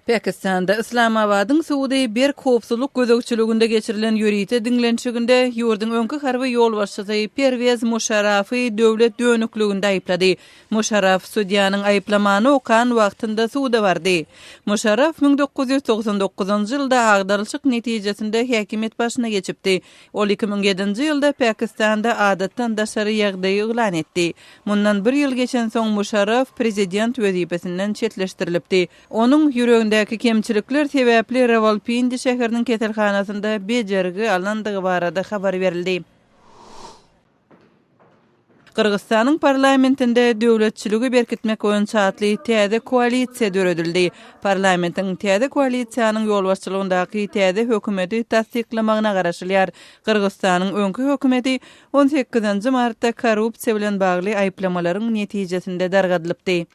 Pakistan'da Islamabadyň suwdy bir kopsuluk gözegçiliginde geçirilen ýörite dinlenşiginde ýurdun öňkü harby ýol başçysy Pervez Musharrafy döwlet dönüklüginde aýplady. Musharraf sudiýanyň aýplamany okan wagtynda suwda bardy. Musharraf 1999-njy ýylda agdarlyşyk netijesinde häkimet başyna geçipdi. Ol 2007-nji ýylda Pakistan'da adatdan daşary ýagdaý elan etdi. Mundan bir ýyl geçen soň Musharraf prezident wezipesinden çetleşdirilipdi. Onuň ýüreginde kemçilikler sebäpli Rawalpindi şäheriniň ketelhanasynda bejerigi alandygy barada habar berildi. Kırgızstanyň parlamentinde döwletçiligi berkitmek öň çatly täze koalisiýa döredildi. Parlamentiň täze koalisiýanyň ýolbaşçylygyndaky täze hökümeti tasdiklamagyna garaşylýar. Kırgızstanyň öňkü hökümeti 18-nji martda korrupsiýa bilen bagly aýplamalaryň netijesinde dargadylypdy.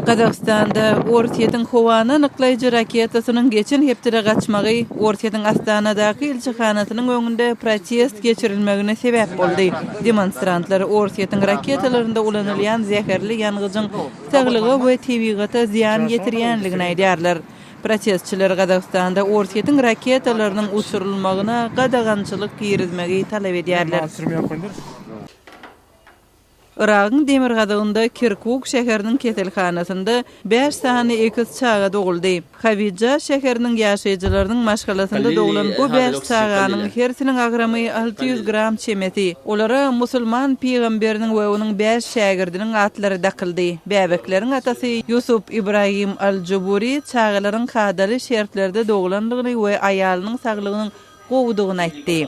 Kazakstanda Ortiýetiň howany nyklaýjy raketasynyň geçen hepdere gaçmagy Ortiýetiň Astanadaky ilçihanasynyň öňünde protest geçirilmegine sebäp boldy. Demonstrantlar Ortiýetiň raketalarynda ulanylýan zäherli ýangyjyň saglygy we tebigaty ziýan getirýänligini aýdýarlar. Protestçiler Kazakstanda Ortiýetiň raketalarynyň uçurulmagyna gadagançylyk girizmegi talap edýärler. Iraqyň demir gadagynda Kirkuk şäheriniň ketelhanasynda 5 sany ekiz çaga doguldy. Havija şäheriniň ýaşaýjylarynyň maşgalasynda dogulan bu 5 çaganyň hersiniň agramy 600 gram çemeti. Olara musulman peýgamberiň we onuň 5 şagirdiniň atlary dakyldy. Bäbekleriň atasy Yusuf Ibrahim Al-Juburi çagalaryň hadaly şertlerde dogulanlygyny we aýalynyň saglygynyň gowudygyny aýtdy.